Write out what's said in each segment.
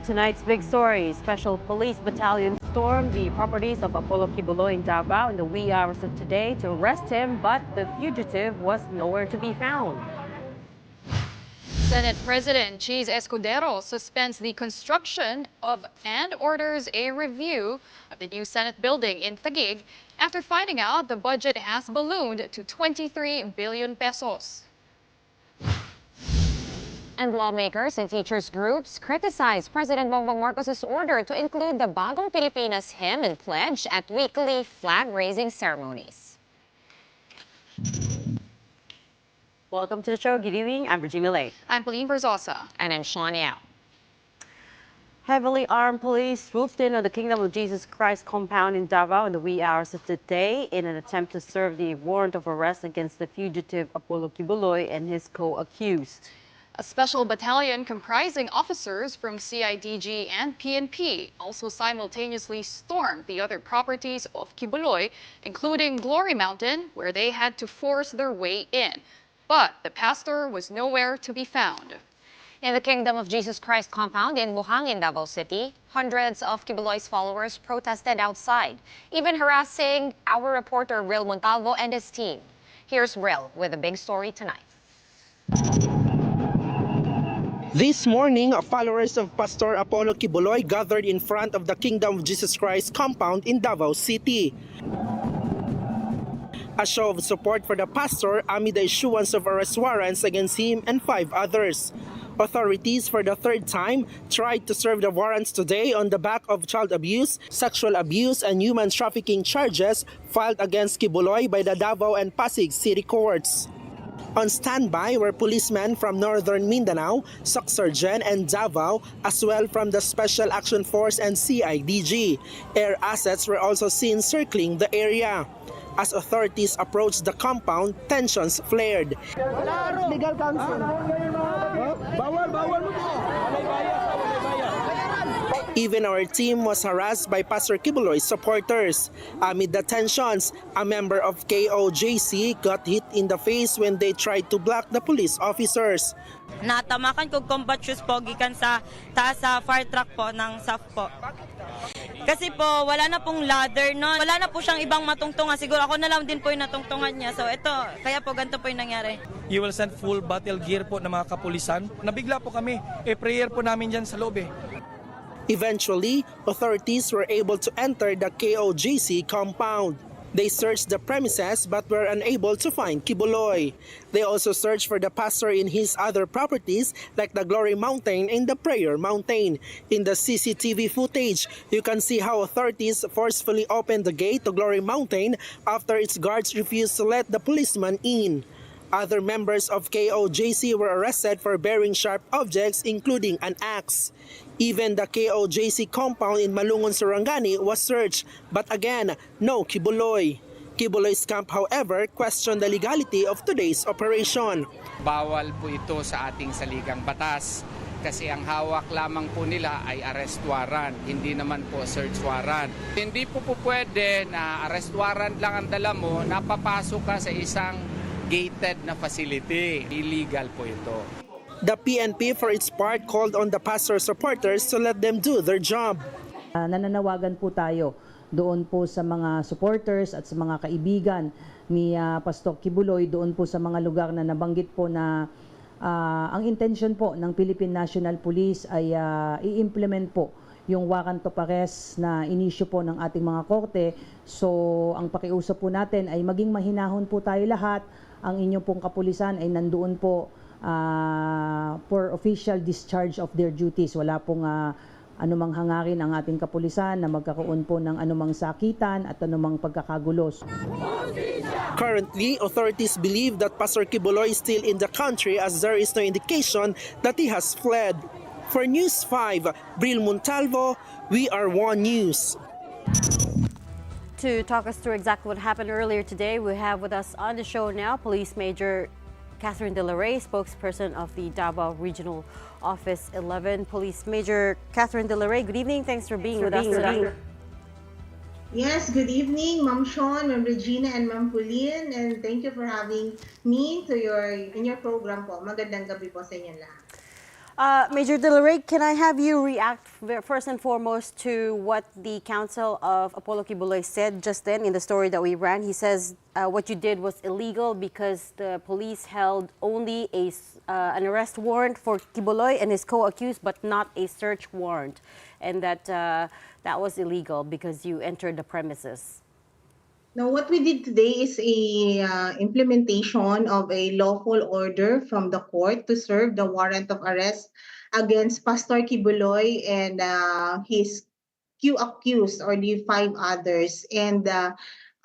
tonight's big story. Special Police Battalion stormed the properties of Apollo Kiboy in Davao in the wee hours of today to arrest him, but the fugitive was nowhere to be found. Senate President Escudero suspends the construction of and orders a review of the new Senate building in Taguig after finding out the budget has ballooned to 23 billion pesos. And lawmakers and teachers groups criticized President Bongbong Marcos's order to include the Bagong Pilipinas hymn and pledge at weekly flag-raising ceremonies. Welcome to the show. Good evening. I'm Virginia Lake. I'm Pauline Verzosa. And I'm Sean Yao. Heavily armed police swooped in on the Kingdom of Jesus Christ compound in Davao in the wee hours of the day in an attempt to serve the warrant of arrest against the fugitive Apollo Quiboloy and his co-accused. A special battalion comprising officers from CIDG and PNP also simultaneously stormed the other properties of Kiboy, including Glory Mountain, where they had to force their way in. But the pastor was nowhere to be found. In the Kingdom of Jesus Christ compound in Buhangin, Davao City, hundreds of Quiboloy's followers protested outside, even harassing our reporter Ril Montalvo and his team. Here's Ril with a big story tonight. This morning, followers of Pastor Apollo Kiboy gathered in front of the Kingdom of Jesus Christ compound in Davao City. A show of support for the pastor amid the issuance of arrest warrants against him and 5 others. Authorities for the third time tried to serve the warrants today on the back of child abuse, sexual abuse, and human trafficking charges filed against Kiboy by the Davao and Pasig City Courts. On standby were policemen from Northern Mindanao, Socsurgen, and Davao, as well from the Special Action Force and CIDG. Air assets were also seen circling the area. As authorities approached the compound, tensions flared. Legal counsel. Even our team was harassed by Pastor Kiboy's supporters. Amid the tensions, a member of KOJC got hit in the face when they tried to block the police officers. Natamakan kong combat shoes po gikan sa taas sa fire truck po ng SAF po. Kasi po wala na pong ladder no. Wala na po siyang ibang matungtungan. Siguro ako na lang din po yung natungtungan niya. So ito, kaya po ganito po yung nangyari. You will send full battle gear po ng mga kapulisan. Nabigla po kami. Prayer po namin dyan sa loob . Eventually, authorities were able to enter the KOJC compound. They searched the premises but were unable to find Kiboy. They also searched for the pastor in his other properties like the Glory Mountain and the Prayer Mountain. In the CCTV footage, you can see how authorities forcefully opened the gate to Glory Mountain after its guards refused to let the policeman in. Other members of KOJC were arrested for bearing sharp objects including an axe. Even the KOJC compound in Malungon, Sarangani was searched, but again, no Kiboy. Kiboy's camp, however, questioned the legality of today's operation. Bawal po ito sa ating saligang batas kasi ang hawak lamang po nila ay arrest warrant, hindi naman po search warrant. Hindi po pwede na arrest warrant lang ang dala mo, napapasok ka sa isang gated na facility. Illegal po ito. The PNP, for its part, called on the pastor supporters to let them do their job. Nananawagan po tayo doon po sa mga supporters at sa mga kaibigan ni Pastor Kiboy doon po sa mga lugar na nabanggit po na ang intention po ng Philippine National Police ay i-implement po yung warrant of arrest na inisyu po ng ating mga korte. So ang pakiusap po natin ay maging mahinahon po tayo lahat. Ang inyong pong kapulisan ay nandoon po for official discharge of their duties. Wala pong anumang hangarin ang ating kapulisan na magkakaroon po ng anumang sakitan at anumang pagkakagulos. Currently, authorities believe that Pastor Kiboy is still in the country as there is no indication that he has fled. For News 5, Ril Montalvo, we are One News. To talk us through exactly what happened earlier today, we have with us on the show now Police Major Catherine Dela Rey, spokesperson of the Davao Regional Office 11. Police Major Catherine Dela Rey, good evening. Thanks for being with us today. Yes, good evening, Ma'am Sean, Ma'am Regina, and Ma'am Pauline, and thank you for having me in your program po. Magandang gabi po sa inyo lahat. Major Dela Rey, can I have you react first and foremost to what the counsel of Apollo Quiboloy said just then in the story that we ran? He says what you did was illegal because the police held only an arrest warrant for Quiboloy and his co-accused, but not a search warrant, and that that was illegal because you entered the premises. Now, what we did today is a implementation of a lawful order from the court to serve the warrant of arrest against Pastor Kibuloy and his Q accused or the 5 others. And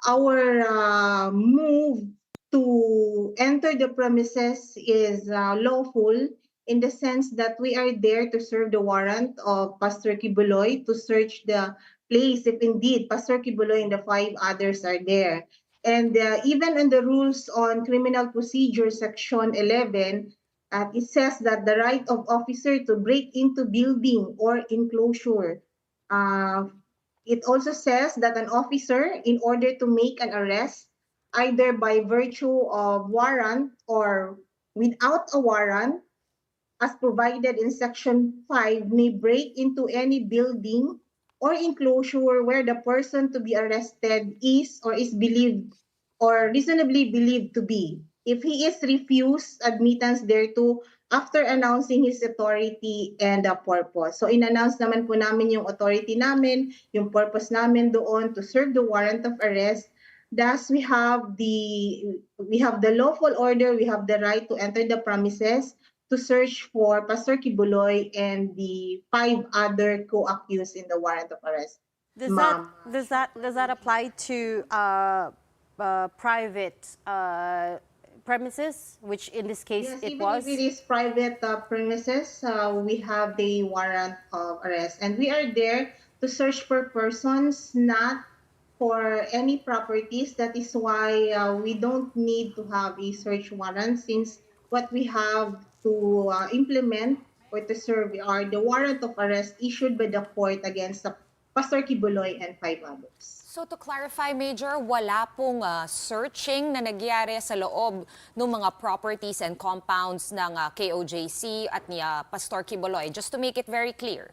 our move to enter the premises is lawful in the sense that we are there to serve the warrant of Pastor Kibuloy to search the place if indeed Pastor Kibuloy and the 5 others are there. And even in the rules on criminal procedure section 11, it says that the right of officer to break into building or enclosure. It also says that an officer, in order to make an arrest, either by virtue of warrant or without a warrant, as provided in Section 5, may break into any building or enclosure where the person to be arrested is or is believed or reasonably believed to be. If he is refused admittance thereto after announcing his authority and the purpose. So in-announce naman po namin yung authority namin, yung purpose namin doon to serve the warrant of arrest. Thus, we have the lawful order, we have the right to enter the premises to search for Pastor Kibuloy and the 5 other co-accused in the warrant of arrest. Does that apply to private premises, which in this case Yes, it even was? if it is private premises, we have the warrant of arrest. And we are there to search for persons, not for any properties. That is why we don't need to have a search warrant, since what we have to implement or to serve are the warrant of arrest issued by the court against Pastor Kibuloy and 5 others. So to clarify, Major, wala pong searching na nagyari sa loob ng mga properties and compounds ng KOJC at ni Pastor Quiboloy, just to make it very clear.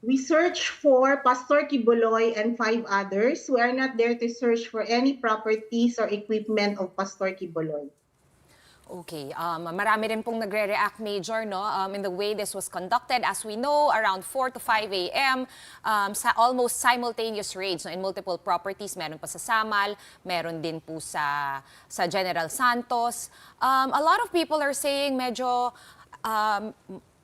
We search for Pastor Kibuloy and 5 others. We are not there to search for any properties or equipment of Pastor Kibuloy. Okay, marami rin pong nagre-react, Major, no? In the way this was conducted. As we know, around 4 to 5 a.m., sa almost simultaneous raids, no? In multiple properties. Meron pa sa Samal, meron din po sa General Santos. A lot of people are saying medyo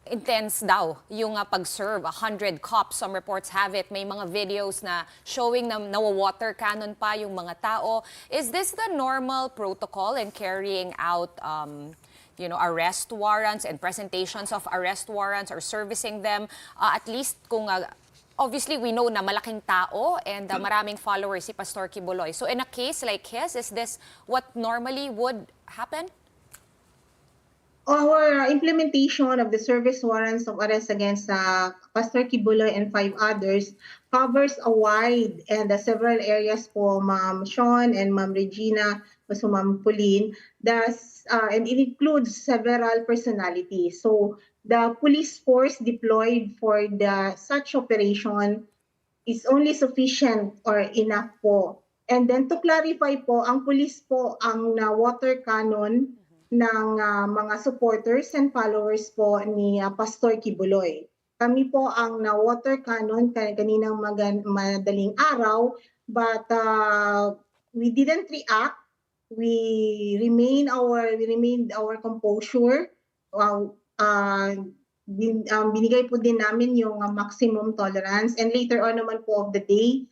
intense daw yung pag-serve. 100 cops, some reports have it. May mga videos na showing na nawa-water cannon pa yung mga tao. Is this the normal protocol in carrying out arrest warrants and presentations of arrest warrants or servicing them? At least kung obviously we know na malaking tao and maraming followers si Pastor Kibuloy. So in a case like his, is this what normally would happen? Our implementation of the service warrants of arrest against Pastor Kibuloy and 5 others covers a wide and several areas po, Ma'am Sean and Ma'am Regina, also Ma'am Pauline. And it includes several personalities. So the police force deployed for such operation is only sufficient or enough po. And then to clarify po, ang police po ang water cannon ng mga supporters and followers po ni Pastor Kibuloy. Kami po ang water cannon kaninang madaling araw, but we didn't react. We remained our composure. Binigay po din namin yung maximum tolerance, and later on naman po of the day,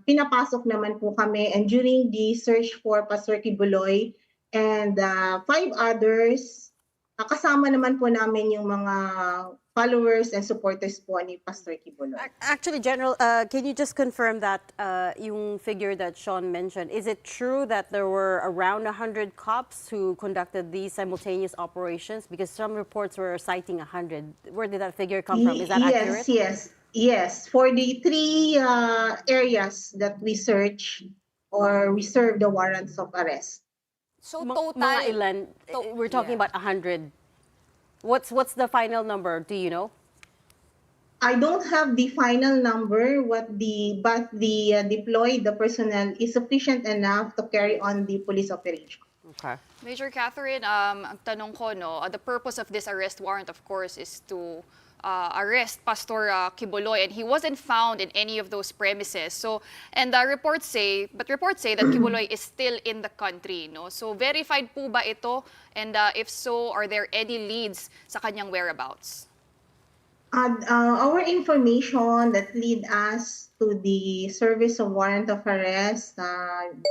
pinapasok naman po kami, and during the search for Pastor Kibuloy and 5 others, kasama naman po namin yung mga followers and supporters po ni Pastor Kibuloy. Actually, General, can you just confirm that yung figure that Sean mentioned, is it true that there were around 100 cops who conducted these simultaneous operations? Because some reports were citing 100. Where did that figure come from? Is that accurate? Yes. For the 3 areas that we search or we serve the warrants of arrest. So total, mga ilan? We're talking about 100 What's the final number? Do you know? I don't have the final number, but the deployed the personnel is sufficient enough to carry on the police operation. Okay. Major Catherine, ang tanong ko, no, the purpose of this arrest warrant, of course, is to arrest Pastor Quiboloy, and he wasn't found in any of those premises. So, and reports say that Quiboloy is still in the country, no? So, verified po ba ito? And if so, are there any leads sa kanyang whereabouts? Our information that lead us to the service of warrant of arrest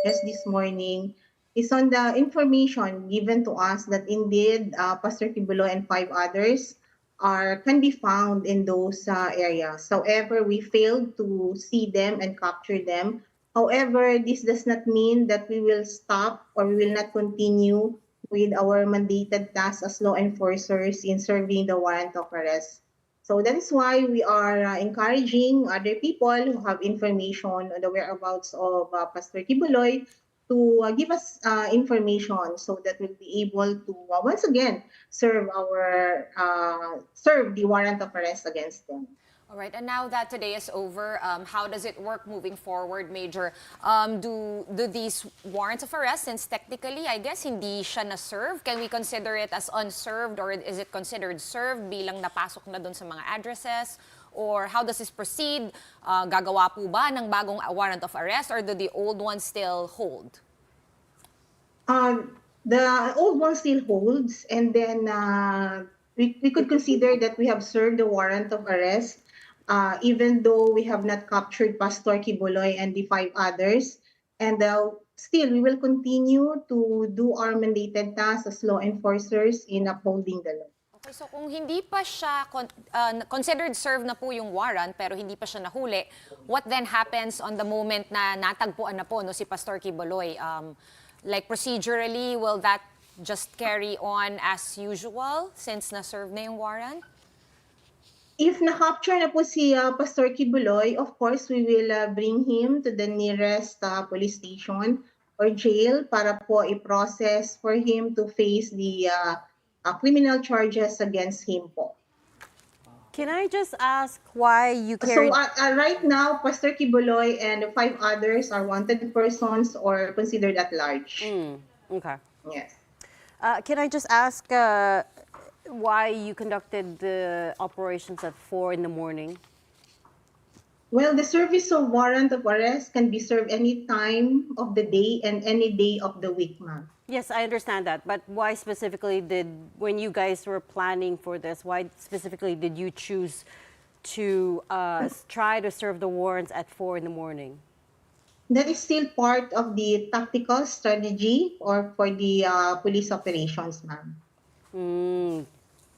just this morning is on the information given to us that indeed Pastor Kiboy and 5 others can be found in those areas. However, we failed to see them and capture them. However, this does not mean that we will stop or we will not continue with our mandated tasks as law enforcers in serving the warrant of arrest. So that is why we are encouraging other people who have information on the whereabouts of Pastor Kiboy to give us information so that we'll be able to once again serve the warrant of arrest against them. All right, and now that today is over, how does it work moving forward, Major? Do these warrants of arrest, since technically, I guess, hindi siya na-serve, can we consider it as unserved or is it considered served bilang napasok na dun sa mga addresses? Or how does this proceed? Gagawa po ba ng bagong warrant of arrest or do the old ones still hold? The old one still holds, and then we could consider that we have served the warrant of arrest. Even though we have not captured Pastor Quiboloy and the 5 others. And still, we will continue to do our mandated tasks as law enforcers in upholding the law. Okay, so kung hindi pa siya considered served na po yung warrant pero hindi pa siya nahuli, what then happens on the moment na natagpuan na po no, si Pastor Quiboloy? Like procedurally, will that just carry on as usual since na-serve na yung warrant? If na-capture na po si Pastor Kiboy, of course, we will bring him to the nearest police station or jail para po i-process for him to face the criminal charges against him po. Can I just ask why you carried... So right now, Pastor Kiboy and 5 others are wanted persons or considered at large. Okay. Yes. Can I just ask why you conducted the operations at 4 in the morning? Well, the service of warrant of arrest can be served any time of the day and any day of the week, ma'am. Yes, I understand that. But why specifically when you guys were planning for this, why specifically did you choose to try to serve the warrants at 4 in the morning? That is still part of the tactical strategy or for the police operations, ma'am.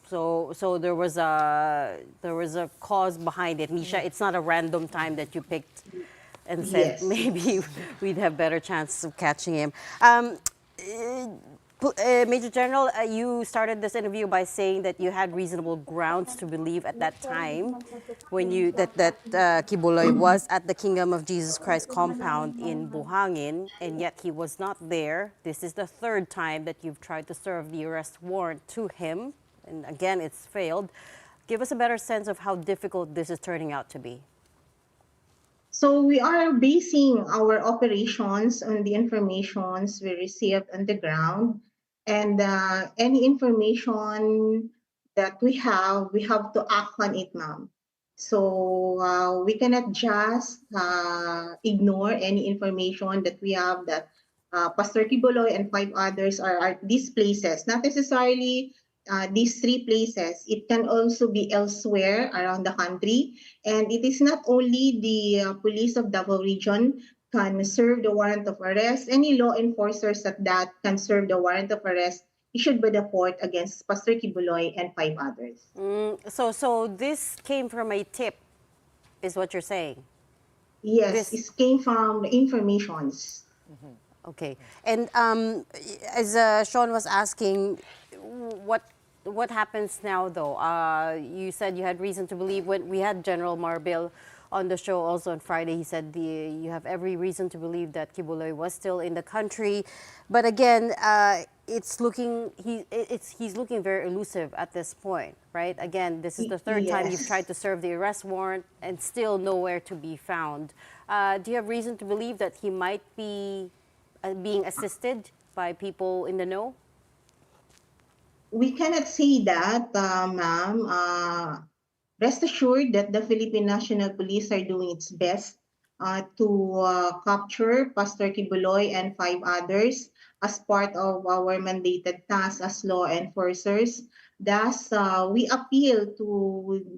So there was a cause behind it. Nisha, it's not a random time that you picked and said Yes. maybe we'd have better chances of catching him. Major General, you started this interview by saying that you had reasonable grounds to believe at that time when that Kiboy was at the Kingdom of Jesus Christ compound in Buhangin, and yet he was not there. This is the 3rd time that you've tried to serve the arrest warrant to him, and again, it's failed. Give us a better sense of how difficult this is turning out to be. So we are basing our operations on the informations we received on the ground, and any information that we have to act on it, ma'am. So we cannot just ignore any information that we have that Pastor Kiboy and 5 others are at these places, not necessarily these 3 places. It can also be elsewhere around the country. And it is not only the police of Davao Region can serve the warrant of arrest. Any law enforcers that can serve the warrant of arrest issued by the court against Pastor Kiboy and 5 others. So this came from a tip, is what you're saying? Yes, it came from the informations. Okay. And as Sean was asking, what happens now, though? You said you had reason to believe when we had General Marbil on the show also on Friday. He said you have every reason to believe that Kiboy was still in the country. But again, it's looking he's looking very elusive at this point, right? Again, this is the third time you've Yes. tried to serve the arrest warrant and still nowhere to be found. Do you have reason to believe that he might be being assisted by people in the know? We cannot say that, ma'am. Rest assured that the Philippine National Police are doing its best to capture Pastor Kibuloy and 5 others as part of our mandated task as law enforcers. Thus, we appeal to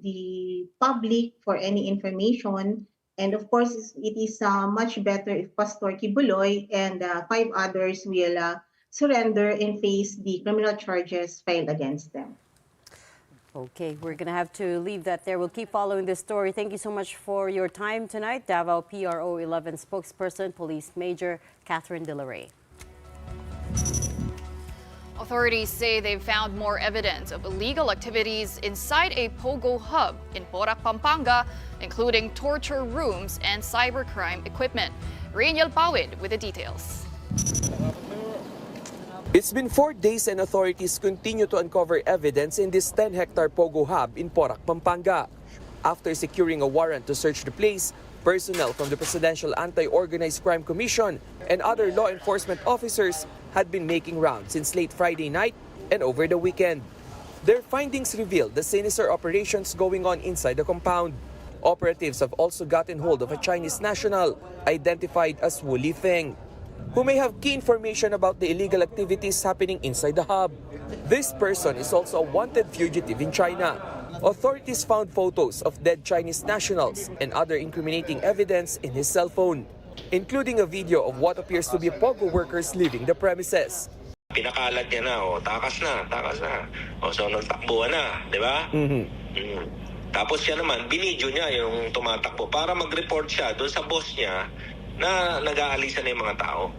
the public for any information. And of course, it is much better if Pastor Kibuloy and 5 others will surrender and face the criminal charges filed against them. Okay, we're going to have to leave that there. We'll keep following this story. Thank you so much for your time tonight. Davao PRO 11 spokesperson, Police Major Catherine Dela Rey. Authorities say they've found more evidence of illegal activities inside a Pogo hub in Porac, Pampanga, including torture rooms and cybercrime equipment. Rainiel Pawid with the details. It's been 4 days and authorities continue to uncover evidence in this 10-hectare Pogo hub in Porac, Pampanga. After securing a warrant to search the place, personnel from the Presidential Anti-Organized Crime Commission and other law enforcement officers had been making rounds since late Friday night and over the weekend. Their findings revealed the sinister operations going on inside the compound. Operatives have also gotten hold of a Chinese national identified as Wu Lifeng, who may have key information about the illegal activities happening inside the hub. This person is also a wanted fugitive in China. Authorities found photos of dead Chinese nationals and other incriminating evidence in his cell phone, including a video of what appears to be Pogo workers leaving the premises. Pinakalat niya na, takas na. So nagtakbuhan na, di ba? Tapos siya naman, binidyo niya yung tumatakbo para mag-report siya doon sa boss niya na nag-aalisan na yung mga tao.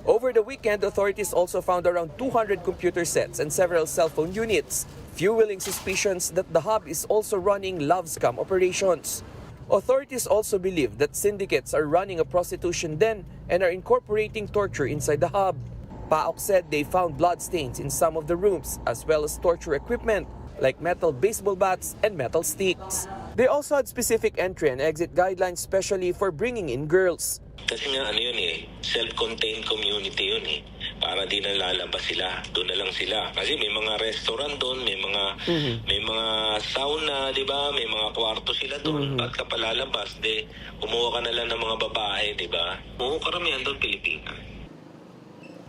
Over the weekend, authorities also found around 200 computer sets and several cell phone units, fueling suspicions that the hub is also running love scam operations. Authorities also believe that syndicates are running a prostitution den and are incorporating torture inside the hub. PAOK said they found bloodstains in some of the rooms as well as torture equipment like metal baseball bats and metal sticks. They also had specific entry and exit guidelines specially for bringing in girls. Kasi nga self-contained community yun Para di na lalabas sila, doon na lang sila. Kasi may mga restaurant doon, may mga sauna, di ba? May mga kwarto sila doon. Ba't ka pa lalabas? Kumuha ka na lang ng mga babae, di ba? Oo, karamihan doon Pilipinas.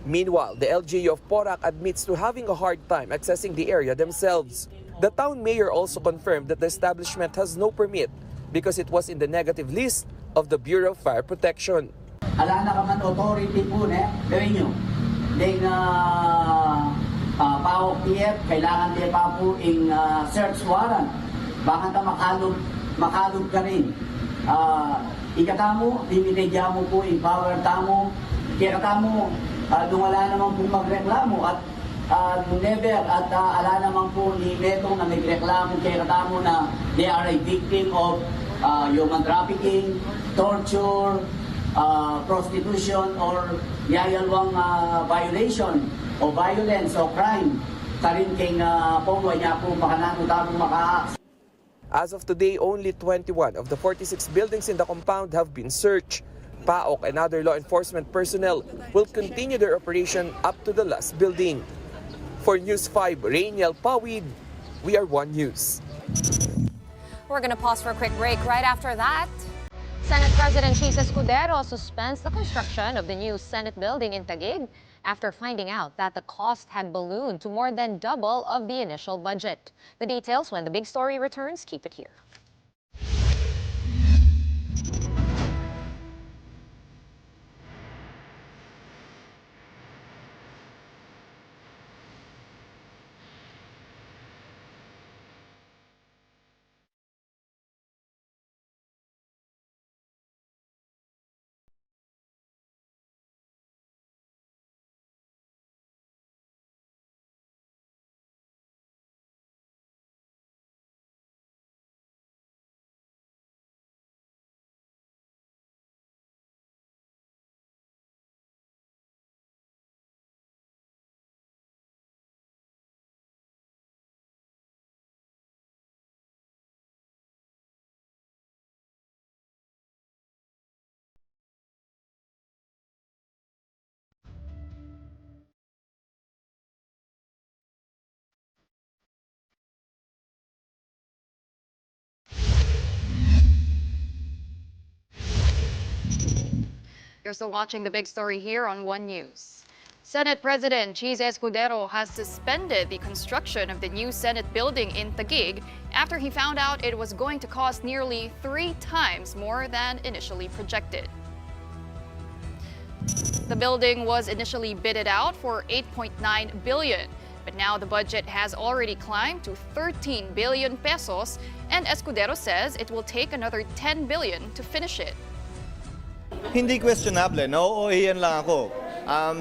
Meanwhile, the LGU of Porac admits to having a hard time accessing the area themselves. The town mayor also confirmed that the establishment has no permit because it was in the negative list of the Bureau of Fire Protection. Ala na ka man authority po gawin nyo. Dahil PAOK TF, kailangan din pa po in search warrant. Baka ka makalog ka rin. Ikatamo, dinidya mo po in power tamo. Kaya katamo, nung wala naman po magreklamo at never at ala naman po ni Betong na nagreklamo kaya katamo na they are a victim of human trafficking, torture, prostitution, or yayalwang violation o violence o crime. Karin keng Pogo niya po makananutang maka. As of today, only 21 of the 46 buildings in the compound have been searched. PAOK and other law enforcement personnel will continue their operation up to the last building. For News 5, Rainiel Pawid, we are One News. We're going to pause for a quick break. Right after that, Senate President Cheese Escudero suspends the construction of the new Senate building in Taguig after finding out that the cost had ballooned to more than double of the initial budget. The details when the big story returns. Keep it here. You're still watching the big story here on One News. Senate President Cheese Escudero has suspended the construction of the new Senate building in Taguig after he found out it was going to cost nearly 3 times more than initially projected. The building was initially bidded out for 8.9 billion, but now the budget has already climbed to 13 billion pesos, and Escudero says it will take another 10 billion to finish it. Hindi questionable, nauuhiyan lang ako.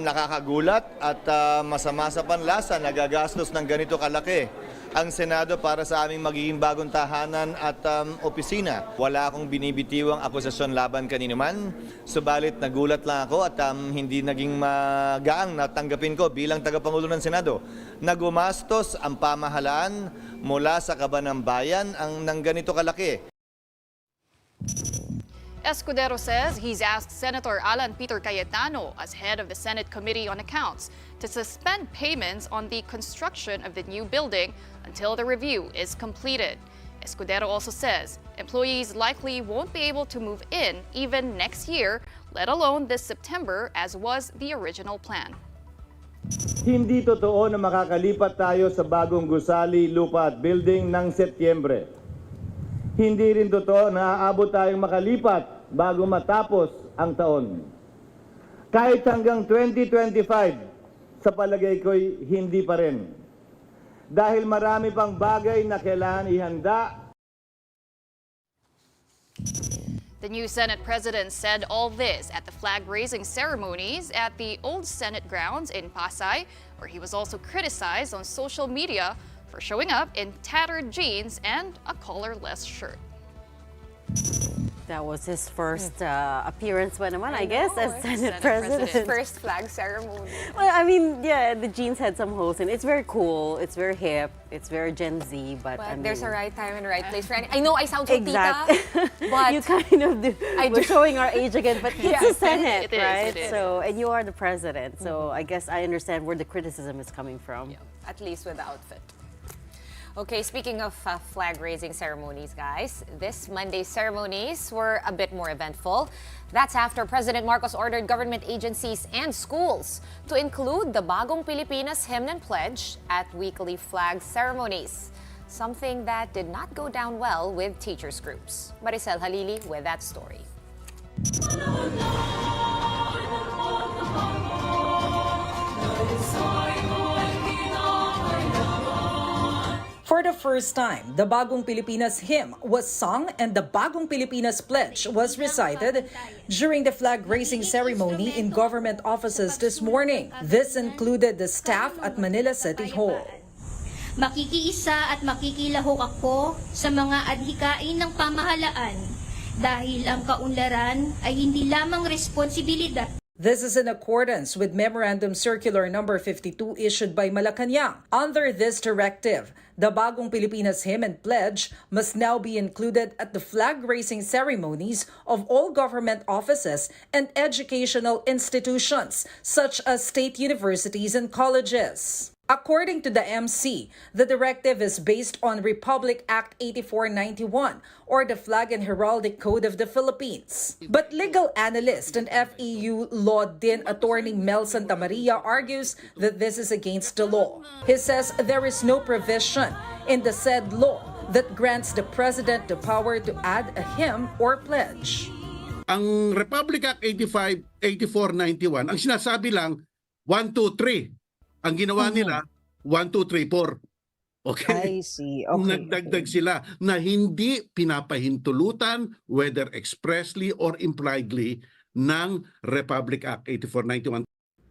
Nakakagulat at masama sa panlasa, nagagastos ng ganito kalaki ang Senado para sa aming magiging bagong tahanan at opisina. Wala akong binibitiwang akusasyon laban kanino man, subalit nagulat lang ako at hindi naging magaang natanggapin ko bilang tagapangulo ng Senado na gumastos ang pamahalaan mula sa kaban ng bayan ng ganito kalaki. Escudero says he's asked Senator Alan Peter Cayetano, as head of the Senate Committee on Accounts, to suspend payments on the construction of the new building until the review is completed. Escudero also says employees likely won't be able to move in even next year, let alone this September, as was the original plan. Hindi totoo na makakalipat tayo sa bagong gusali, lupa at building ng Setyembre. Hindi rin totoo na aabot tayong makalipat bago matapos ang taon. Kahit hanggang 2025, sa palagay ko'y hindi pa rin. Dahil marami pang bagay na kailangan ihanda. The new Senate president said all this at the flag-raising ceremonies at the old Senate grounds in Pasay, where he was also criticized on social media for showing up in tattered jeans and a collarless shirt. That was his first appearance pa naman, I guess, as Senate Senate President. First flag ceremony. Well, I mean, yeah, the jeans had some holes in it. It's very cool. It's very hip. It's very Gen Z. But Well, I mean, there's a right time and right place for any. I know I sound so exactly. tita, but you kind of do. We're showing our age again, but it's Yeah. the Senate, It is, right? it is. So, and you are the president. So, I guess I understand where the criticism is coming from. at least with the outfit. Okay, speaking of flag-raising ceremonies, guys, this Monday's ceremonies were a bit more eventful. That's after President Marcos ordered government agencies and schools to include the Bagong Pilipinas hymn and pledge at weekly flag ceremonies, something that did not go down well with teachers groups. Maricel Halili with that story. For the first time, the Bagong Pilipinas hymn was sung and the Bagong Pilipinas pledge was recited during the flag-raising ceremony in government offices this morning. This included the staff at Manila City Hall. Makikiisa at makikilahok ako sa mga adhikain ng pamahalaan dahil ang kaunlaran ay hindi lamang responsibilidad. This is in accordance with Memorandum Circular Number 52 issued by Malacanang. Under this directive, the Bagong Pilipinas hymn and pledge must now be included at the flag-raising ceremonies of all government offices and educational institutions, such as state universities and colleges. According to the MC, the directive is based on Republic Act 8491 or the Flag and Heraldic Code of the Philippines. But legal analyst and FEU Law Din attorney Mel Santamaria argues that this is against the law. He says there is no provision in the said law that grants the president the power to add a hymn or pledge. Ang Republic Act 8491, ang sinasabi lang 1, 2, 3. Ang ginawa nila, 1, 2, 3, 4. Okay? I see. Okay. Nagdagdag sila na hindi pinapahintulutan, whether expressly or impliedly, ng Republic Act 8491.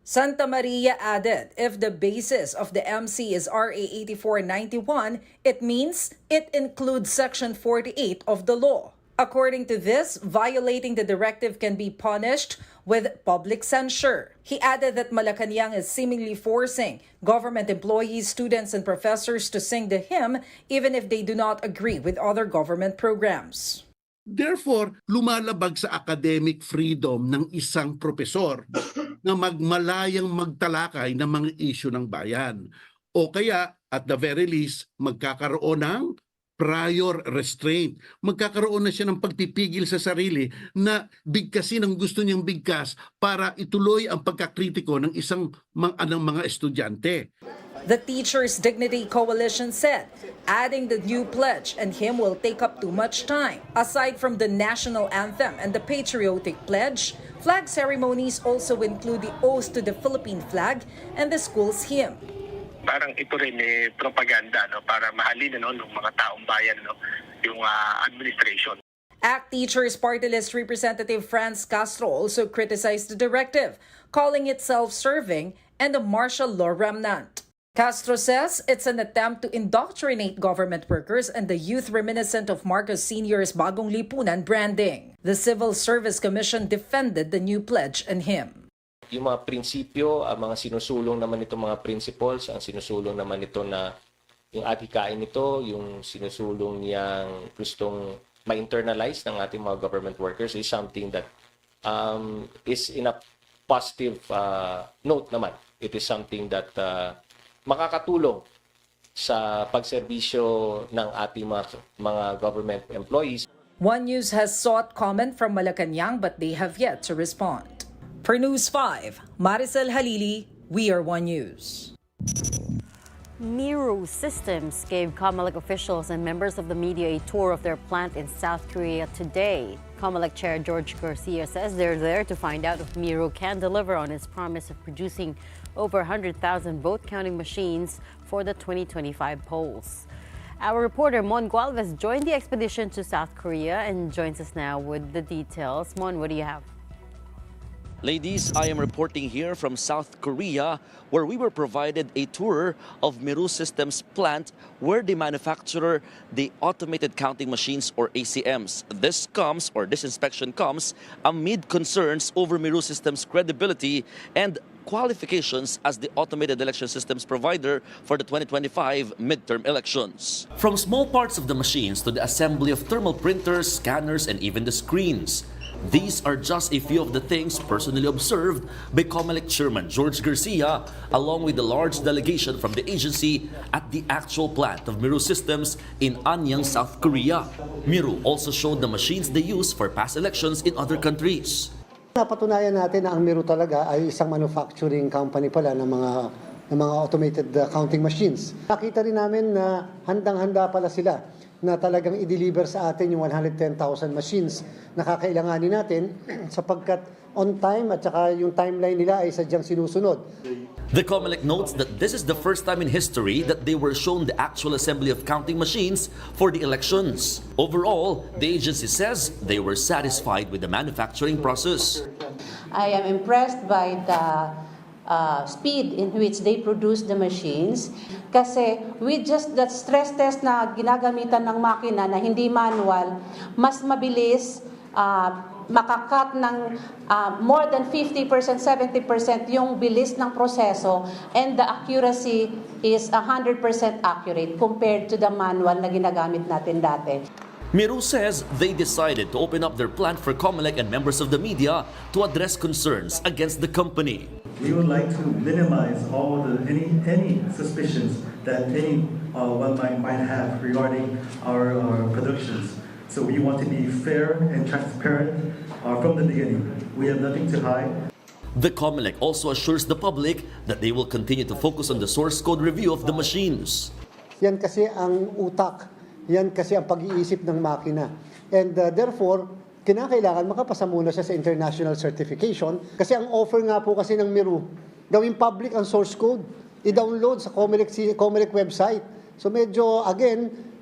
Santa Maria added, if the basis of the MC is RA 8491, it means it includes Section 48 of the law. According to this, violating the directive can be punished with public censure. He added that Malacanang is seemingly forcing government employees, students, and professors to sing the hymn even if they do not agree with other government programs. Therefore, lumalabag sa academic freedom ng isang propesor na magmalayang magtalakay ng mga issue ng bayan. O kaya, at the very least, magkakaroon ng prior restraint. Magkakaroon na siya ng pagpipigil sa sarili na bigkasin ang gusto niyang bigkas para ituloy ang pagkakritiko ng mga estudyante. The Teachers Dignity Coalition said adding the new pledge and hymn will take up too much time. Aside from the national anthem and the patriotic pledge, flag ceremonies also include the oath to the Philippine flag and the school's hymn. Parang ito rin propaganda para mahalin ng mga taong bayan yung administration. ACT Teachers Party List Representative Franz Castro also criticized the directive, calling it self-serving and a martial law remnant. Castro says it's an attempt to indoctrinate government workers and the youth reminiscent of Marcos Sr.'s Bagong Lipunan branding. The Civil Service Commission defended the new pledge and hymn. Yung mga prinsipyo, ang mga sinusulong naman itong mga principles, ang sinusulong naman ito na yung adhikain nito, yung sinusulong niyang gustong ma-internalize ng ating mga government workers is something that is in a positive note naman. It is something that makakatulong sa pagserbisyo ng ating mga government employees. One News has sought comment from Malacanang but they have yet to respond. For News 5, Maricel Halili, we are One News. Miru Systems gave Comelec officials and members of the media a tour of their plant in South Korea today. Comelec Chair George Garcia says they're there to find out if Miru can deliver on its promise of producing over 100,000 vote counting machines for the 2025 polls. Our reporter Mon Gualvez joined the expedition to South Korea and joins us now with the details. Mon, what do you have? Ladies, I am reporting here from South Korea, where we were provided a tour of Miru Systems plant where they manufacture the automated counting machines or ACMs. This inspection comes amid concerns over Miru Systems' credibility and qualifications as the automated election systems provider for the 2025 midterm elections. From small parts of the machines to the assembly of thermal printers, scanners, and even the screens. These are just a few of the things personally observed by Comelec Chairman George Garcia, along with the large delegation from the agency at the actual plant of Miru Systems in Anyang, South Korea. Miru also showed the machines they use for past elections in other countries. Napatunayan natin na ang Miru talaga ay isang manufacturing company pala ng mga automated counting machines. Nakita rin namin na handang-handa pala sila na talagang i-deliver sa atin yung 110,000 machines na kakailanganin natin sapagkat on time at saka yung timeline nila ay sadyang sinusunod. The Comelec notes that this is the first time in history that they were shown the actual assembly of counting machines for the elections. Overall, the agency says they were satisfied with the manufacturing process. I am impressed by the speed in which they produce the machines kasi with just that stress test na ginagamitan ng makina na hindi manual, mas mabilis makakat ng more than 50%, 70% yung bilis ng proseso and the accuracy is 100% accurate compared to the manual na ginagamit natin dati. Miru says they decided to open up their plant for Comelec and members of the media to address concerns against the company. We would like to minimize any suspicions that anyone might have regarding our productions. So we want to be fair and transparent from the beginning. We have nothing to hide. The Comelec also assures the public that they will continue to focus on the source code review of the machines. Yan kasi ang utak, yan kasi ang pag-iisip ng makina. And therefore, kinakailangan makapasa muna siya sa international certification kasi ang offer nga po kasi ng Miru, gawing public ang source code, i-download sa Comelec website. So medyo, again,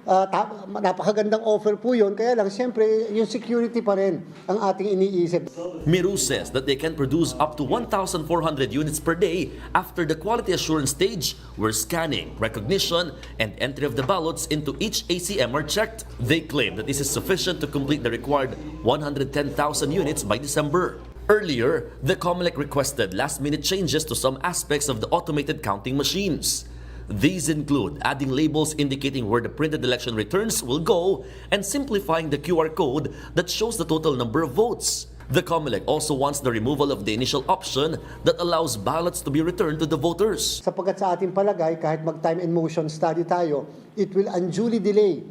napakagandang offer po yun, kaya lang siyempre yung security pa rin ang ating iniisip. Miru says that they can produce up to 1,400 units per day after the quality assurance stage where scanning, recognition, and entry of the ballots into each ACM are checked. They claim that this is sufficient to complete the required 110,000 units by December. Earlier, the Comelec requested last-minute changes to some aspects of the automated counting machines. These include adding labels indicating where the printed election returns will go and simplifying the QR code that shows the total number of votes. The Comelec also wants the removal of the initial option that allows ballots to be returned to the voters. Sapagkat sa ating palagay, kahit mag-time and motion study tayo, it will unduly delay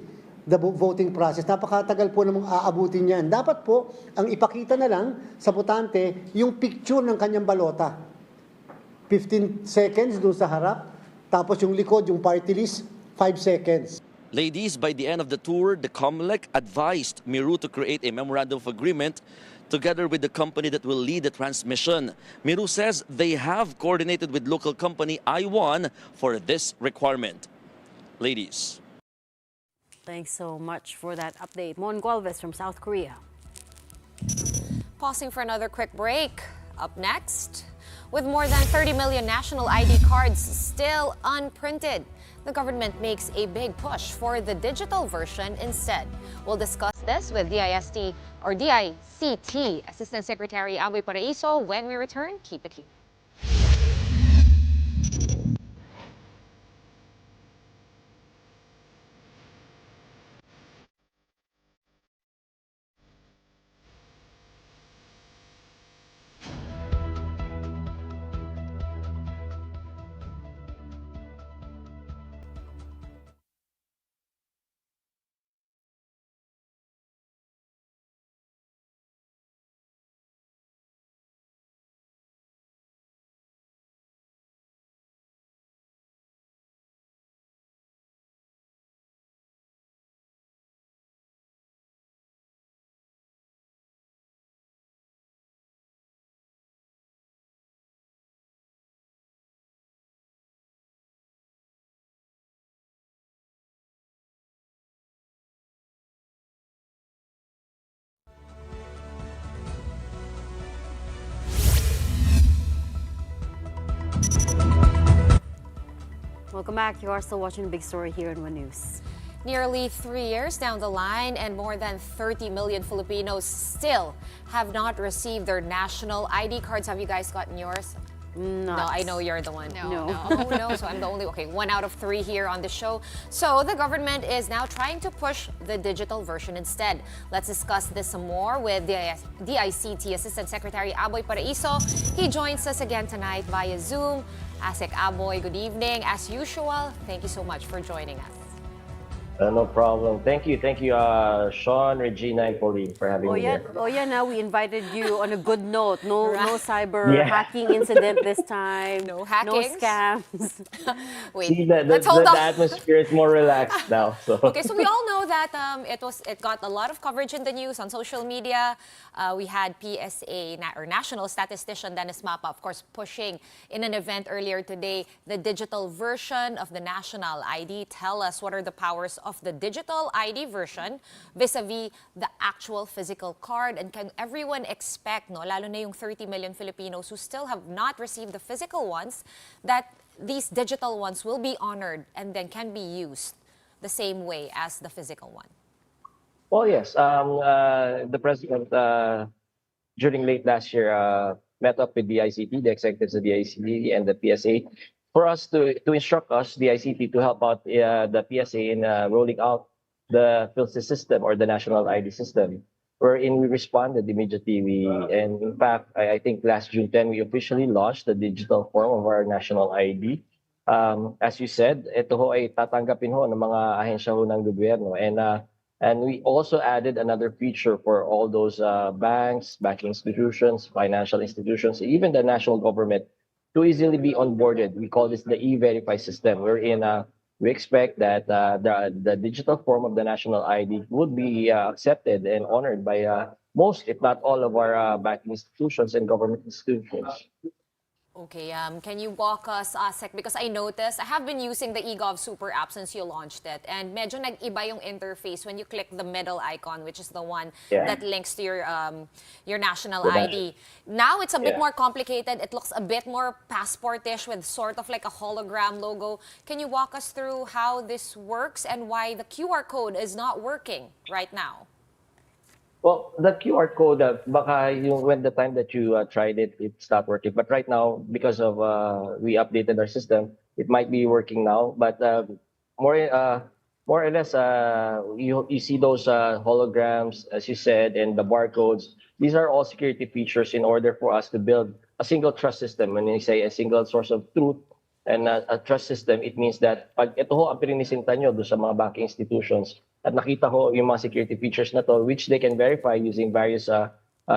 the voting process. Napakatagal po namang aabutin yan. Dapat po, ang ipakita na lang sa botante yung picture ng kanyang balota. 15 seconds doon sa harap, tapos yung likod, yung party list, 5 seconds. Ladies, by the end of the tour, the COMELEC advised Miru to create a memorandum of agreement together with the company that will lead the transmission. Miru says they have coordinated with local company I1 for this requirement. Ladies. Thanks so much for that update. Mon Gualvez from South Korea. Pausing for another quick break. Up next, with more than 30 million national ID cards still unprinted, the government makes a big push for the digital version instead. We'll discuss this with DICT Assistant Secretary Aboy Paraiso when we return. Keep it here. Welcome back. You are still watching Big Story here in One News. Nearly 3 years down the line, and more than 30 million Filipinos still have not received their national ID cards. Have you guys gotten yours? Not. No, I know you're the one. No. No, so I'm the only, okay, 1 out of 3 here on the show. So the government is now trying to push the digital version instead. Let's discuss this some more with DICT Assistant Secretary Aboy Paraiso. He joins us again tonight via Zoom. Asek Aboy, good evening. As usual, thank you so much for joining us. No problem. Thank you, Sean, Regina, and Pauline for having me here. Oh yeah, now we invited you on a good note. No cyber Yeah. hacking incident this time. No No hackings. scams. Wait, See, the let's hold on. atmosphere is more relaxed now. So. Okay, so we all know that it got a lot of coverage in the news on social media. We had PSA or National Statistician Dennis Mapa, of course, pushing in an event earlier today the digital version of the national ID. Tell us what are the powers of the digital ID version vis-a-vis the actual physical card, and can everyone expect, no, lalo na yung 30 million Filipinos who still have not received the physical ones, that these digital ones will be honored and then can be used the same way as the physical one? Well, yes. The president, during late last year, met up with the ICT, the executives of the ICT and the PSA, for us to instruct us, the ICT, to help out the PSA in rolling out the PhilSys system or the national ID system, wherein we responded immediately. And in fact, I think last June 10, we officially launched the digital form of our national ID. As you said, ito ho ay tatanggapin ho ng mga ahensya ho ng gobyerno. And we also added another feature for all those banks, banking institutions, financial institutions, even the national government, to easily be onboarded. We call this the e-verify system, wherein we expect that the digital form of the national ID would be accepted and honored by most, if not all, of our banking institutions and government institutions. Okay, can you walk us, Asek? Because I noticed, I have been using the eGov Super app since you launched it, and medyo nag-iba yung interface when you click the middle icon, which is the one that links to your national ID. Now it's a bit more complicated. It looks a bit more passport-ish with sort of like a hologram logo. Can you walk us through how this works and why the QR code is not working right now? Well, the QR code, baka when the time that you tried it, it stopped working. But right now, because of we updated our system, it might be working now. But more or less, you see those holograms, as you said, and the barcodes. These are all security features in order for us to build a single trust system. When you say a single source of truth and a trust system, it means that pag ito ho ang pininisintan nyo doon sa mga banking institutions, at nakita ko yung mga security features na to, which they can verify using various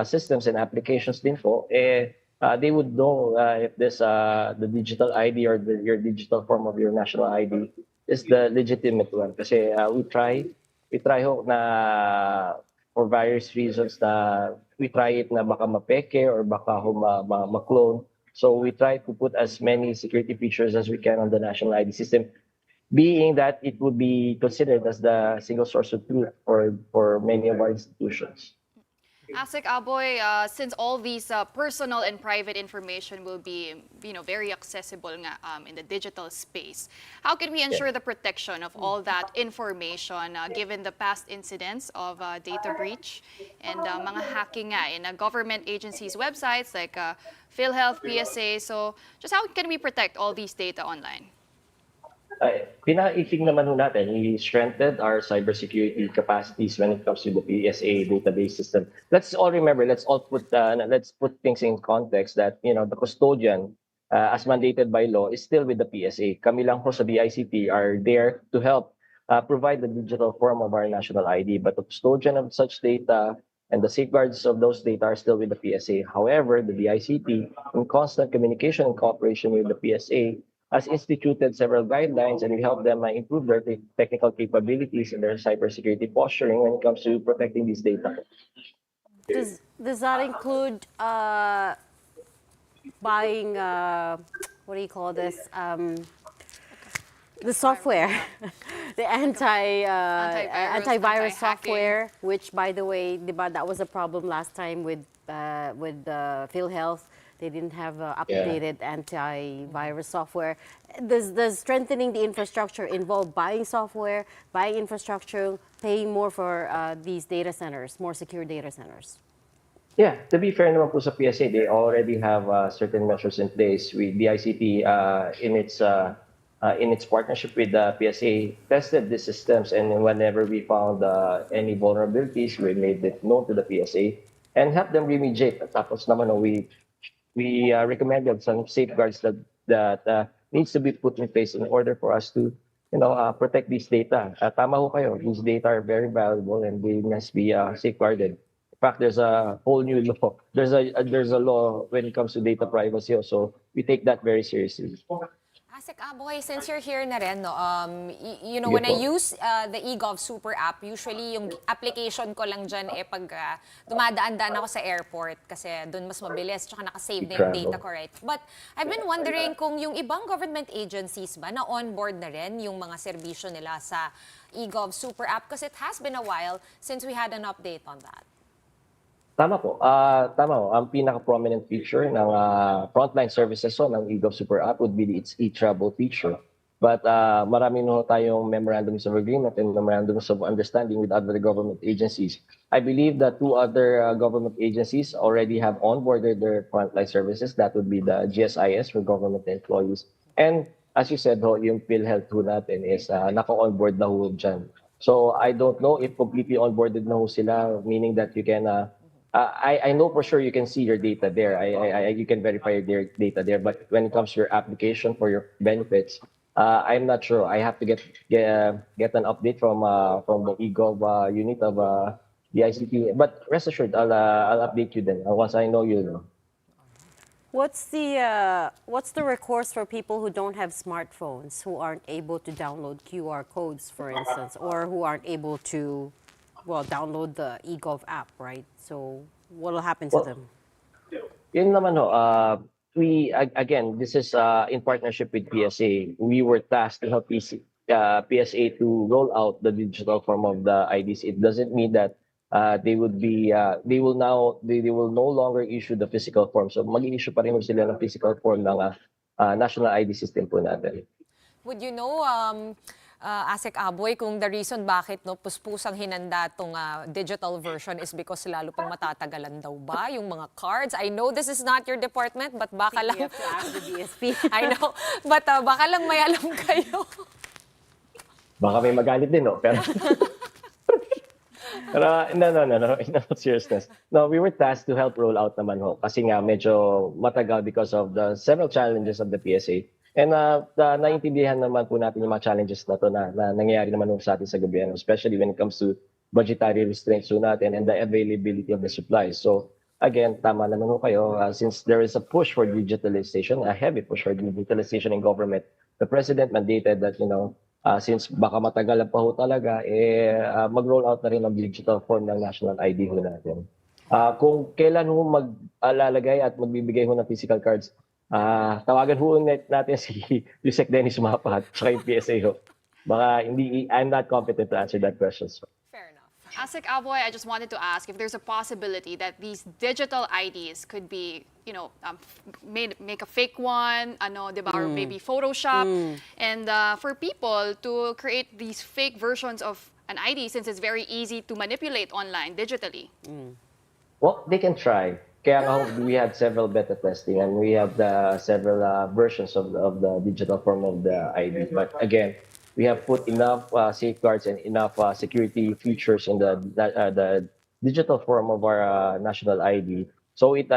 systems and applications din po, they would know if this the digital ID or your digital form of your national ID is the legitimate one. Kasi we try ho na for various reasons na we try it na baka mapeke or baka ho ma-clone. So we try to put as many security features as we can on the national ID system, being that it would be considered as the single source of truth for many of our institutions. Asik Aboy, since all these personal and private information will be, very accessible nga, in the digital space, how can we ensure the protection of all that information given the past incidents of data breach and mga hacking nga in government agencies' websites like PhilHealth, PSA? So just how can we protect all these data online? Pinaiting naman ho natin, we strengthened our cybersecurity capacities when it comes to the PSA database system. Let's all remember, let's put things in context that, the custodian, as mandated by law, is still with the PSA. Kami lang po sa DICT are there to help provide the digital form of our national ID, but the custodian of such data and the safeguards of those data are still with the PSA. However, the DICT, in constant communication and cooperation with the PSA, has instituted several guidelines, and we help them improve their technical capabilities and their cybersecurity posturing when it comes to protecting these data. Does that include buying, what do you call this? The software, the antivirus software, which, by the way, that was a problem last time with PhilHealth. They didn't have updated antivirus software. Does strengthening the infrastructure involve buying software, buying infrastructure, paying more for these data centers, more secure data centers? Yeah, to be fair naman po sa PSA, they already have certain measures in place with DICT in its partnership with the PSA, tested the systems, and whenever we found any vulnerabilities, we made it known to the PSA and helped them remediate. Tapos naman we recommended some safeguards that needs to be put in place in order for us to, protect these data. Tama ho kayo, these data are very valuable and they must be safeguarded. In fact, there's a whole new law. There's a law when it comes to data privacy, so we take that very seriously. Asik Aboy, since you're here na rin, no, when I use the eGov Super App, usually yung application ko lang dyan pag dumadaan-daan ako sa airport kasi doon mas mabilis tsaka nakasave na yung data ko, right? But I've been wondering kung yung ibang government agencies ba na on-board na rin yung mga serbisyo nila sa eGov Super App because it has been a while since we had an update on that. Tama po. Ang pinaka-prominent feature ng frontline services ng eGov Super App would be its e-travel feature. But marami na tayong memorandums of agreement and memorandums of understanding with other government agencies. I believe that 2 other government agencies already have onboarded their frontline services. That would be the GSIS for government employees. And as you said, yung PhilHealth natin is naka-onboard na ho dyan. So I don't know if completely onboarded na ho sila, meaning that you can I know for sure you can see your data there. You can verify your data there. But when it comes to your application for your benefits, I'm not sure. I have to get an update from the eGov unit of the ICT. But rest assured, I'll update you then once I know you know. What's the recourse for people who don't have smartphones, who aren't able to download QR codes, for instance, or who aren't able to download the eGov app, right? So what will happen to them? Yun naman again, this is in partnership with PSA. We were tasked to help PSA to roll out the digital form of the IDs. It doesn't mean that they will no longer issue the physical form. So mag-i-issue pa rin sila ng physical form ng national ID system po natin. Would you know, Asik Aboy, kung the reason bakit puspusang hinanda tong digital version is because lalo pang matatagalan daw ba yung mga cards? I know this is not your department, but baka lang... You have to ask the DSP. I know, but baka lang may alam kayo. Baka may magalit din, no? Pero no, in all seriousness. No, we were tasked to help roll out naman ho. Kasi nga medyo matagal because of the several challenges of the PSA. And naiintindihan naman po natin yung mga challenges na to na nangyayari naman po sa atin sa gobyerno, especially when it comes to budgetary restraints po natin and the availability of the supplies. So again, tama naman po kayo, since there is a push for digitalization, a heavy push for digitalization in government, the President mandated that, since baka matagalan pa ho talaga, mag-roll out na rin ang digital form ng national ID ho natin. Kung kailan ho mag-alalagay at magbibigay ho ng physical cards, tawagan ho natin si Yusek Dennis Mapat at yung PSA ho. Baka I'm not competent to answer that question. So. Asik Aboy, I just wanted to ask if there's a possibility that these digital IDs could be, make a fake one, diba, or maybe Photoshop, and for people to create these fake versions of an ID since it's very easy to manipulate online digitally. Well, they can try. Kaya we have several beta testing and we have several versions of the digital form of the ID. But again, we have put enough safeguards and enough security features in the digital form of our national ID. So it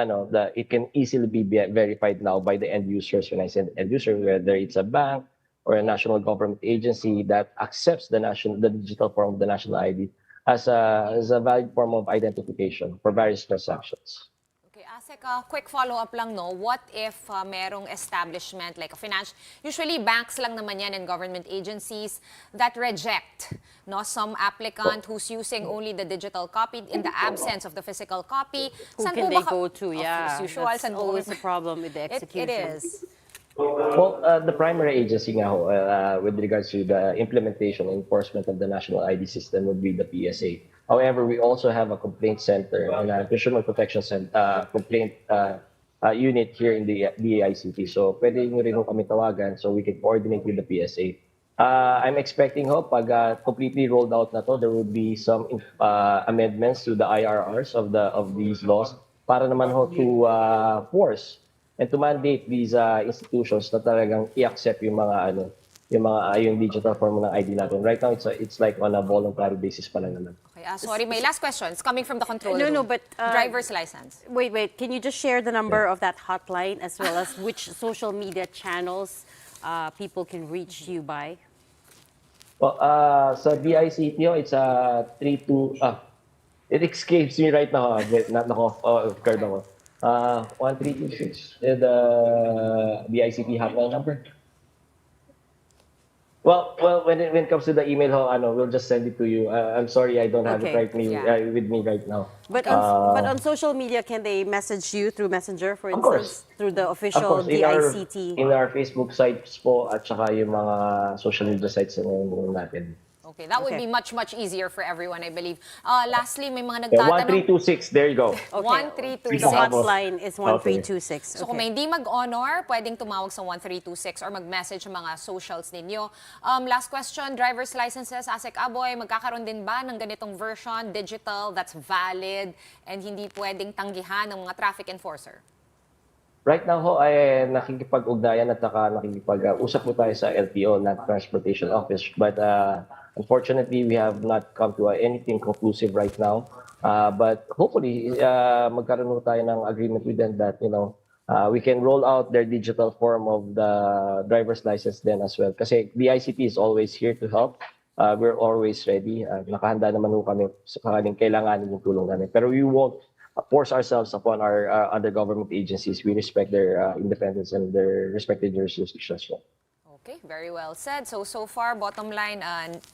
can easily be verified now by the end users. When I say end user, whether it's a bank or a national government agency that accepts the digital form of the national ID as a valid form of identification for various transactions. Asik, quick follow-up lang, no? What if merong establishment like a financial, usually banks lang naman yan and government agencies that reject some applicant who's using only the digital copy in the absence of the physical copy. Who can they go to? Yeah, as usual, that's always the problem with the execution. It is. Well, the primary agency nga with regards to the implementation and enforcement of the national ID system would be the PSA. However, we also have a complaint center and a consumer protection center, complaint unit here in the DICT. So pwede nyo rin kami tawagan so we can coordinate with the PSA. I'm expecting pag completely rolled out na to, there will be some amendments to the IRRs of these laws para naman to force and to mandate these institutions na talagang i-accept yung mga yung digital form ng ID natin. Right now, it's like on a voluntary basis pa lang naman. Okay, sorry, my last question is coming from the control room. No, but driver's license. Wait. Can you just share the number of that hotline as well as which social media channels people can reach you by? Well, sa DICT, it's 32. It escapes me right now. Not off guard ako. 1326. The DICT hotline number. Well, when it comes to the email, we'll just send it to you. I'm sorry, I don't have it with me right now. But on social media, can they message you through Messenger, for instance, through the official DICT? In our Facebook sites po at saka yung mga social media sites natin. Okay, that would be much, much easier for everyone, I believe. Lastly, may mga nagtatanong... 1326, there you go. Okay. 1326. The hotline is 1326. So kung may hindi mag-honor, pwedeng tumawag sa 1326 or mag-message sa mga socials ninyo. Last question, driver's licenses. Asik Aboy, magkakaroon din ba ng ganitong version, digital, that's valid, and hindi pwedeng tanggihan ng mga traffic enforcer? Right now ay nakikipag-ugnayan at nakikipag-usap po tayo sa LTO, Land Transportation Office. But unfortunately, we have not come to anything conclusive right now. But hopefully, magkaroon tayo ng agreement with them that, we can roll out their digital form of the driver's license then as well. Kasi the ICT is always here to help. We're always ready. Nakahanda naman kami sa kakaling kailanganin yung tulong namin. Pero we won't force ourselves upon our other government agencies. We respect their independence and their respected jurisdictions. Okay, very well said. So far, bottom line,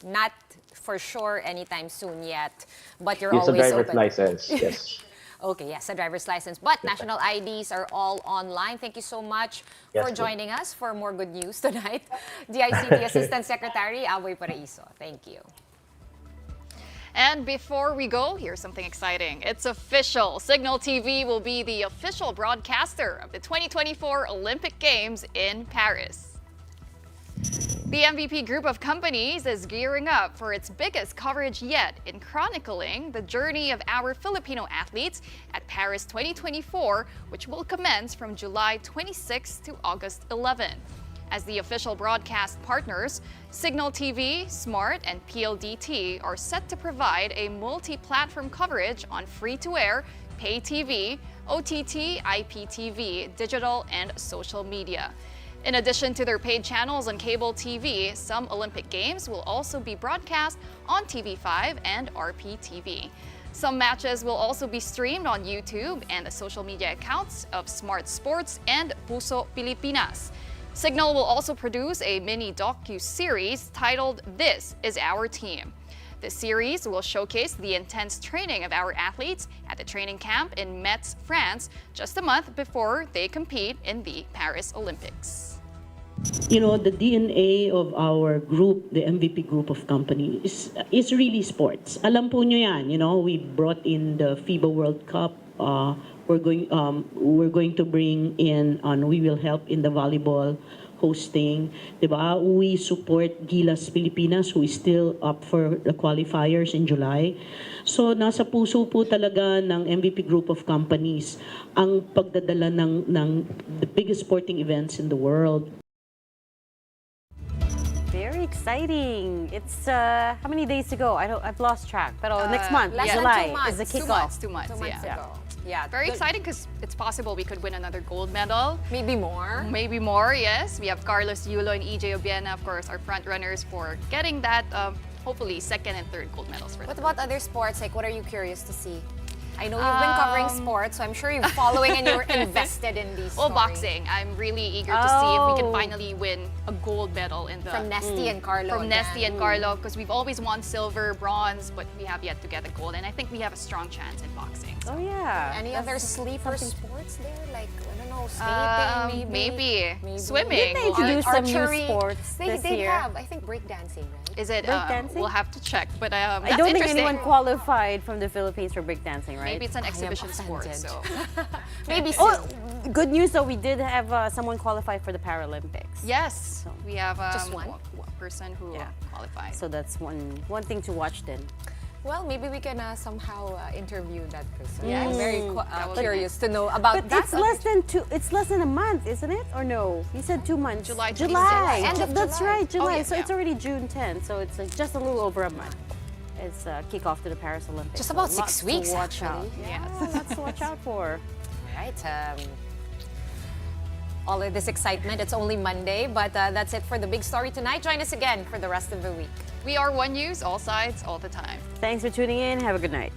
not for sure anytime soon yet, but you're always open. It's a driver's license, yes. Okay, yes, a driver's license. But national IDs are all online. Thank you so much for joining us for more good news tonight. DICT Assistant Secretary Aboy Paraiso. Thank you. And before we go, here's something exciting. It's official. Signal TV will be the official broadcaster of the 2024 Olympic Games in Paris. The MVP group of companies is gearing up for its biggest coverage yet in chronicling the journey of our Filipino athletes at Paris 2024, which will commence from July 26 to August 11. As the official broadcast partners, Signal TV, Smart, and PLDT are set to provide a multi-platform coverage on free-to-air, pay TV, OTT, IPTV, digital, and social media. In addition to their paid channels on cable TV, some Olympic Games will also be broadcast on TV5 and RPTV. Some matches will also be streamed on YouTube and the social media accounts of Smart Sports and Puso Pilipinas. Signal will also produce a mini docu-series titled This Is Our Team. The series will showcase the intense training of our athletes at the training camp in Metz, France, just a month before they compete in the Paris Olympics. You know, the DNA of our group, the MVP group of companies, is really sports. Alam po nyo yan, you know, we brought in the FIBA World Cup. We're going to bring in, we will help in the volleyball hosting, diba? We support Gilas Pilipinas, who is still up for the qualifiers in July. So nasa puso po talaga ng MVP group of companies ang pagdadala ng the biggest sporting events in the world. Very exciting. It's how many days to go? I've lost track. Pero next month, less than July, 2 months. is the 2 kickoff. months, 2 months, 2 months yeah. ago. Yeah, Very exciting because it's possible we could win another gold medal. Maybe more. Maybe more, yes. We have Carlos Yulo and EJ Obiena, of course, our front runners for getting that, hopefully, second and third gold medals for What them. about other sports? Like, what are you curious to see? I know you've been covering sports, so I'm sure you're following and you're invested in these Well, stories. boxing. I'm really eager to see if we can finally win a gold medal in the From Nesty and Carlo. From Nesty and again. Carlo, because we've always won silver, bronze, but we have yet to get a gold, and I think we have a strong chance in boxing. Oh yeah. Any other sleeper sports there? Like, I don't know, skating maybe. Swimming. Didn't they introduce some new archery. sports They this year? have, I think, breakdancing, right? Is it? Breakdancing? We'll have to check, but I that's don't think interesting. anyone qualified from the Philippines for breakdancing, right? Maybe it's an exhibition sport, offended. so Maybe soon. Oh, good news though, we did have someone qualify for the Paralympics. yes, we have Just one? person who qualified. So that's one thing to watch then. Well, maybe we can somehow interview that person. Yes. I'm very That would be curious to know about But that. it's less than it's less than a month, isn't it? Or no? You said 2 months. July 26th. July. End of That's July. right, July. Oh, yeah, so it's yeah. already June 10th. So it's just a little over a month. It's kickoff to the Paris Olympics. Just So about lots 6 weeks, to watch out. actually. Yeah, lots to watch out for. Right. All of this excitement. It's only Monday, but that's it for the big story tonight. Join us again for the rest of the week. We are One News, all sides, all the time. Thanks for tuning in. Have a good night.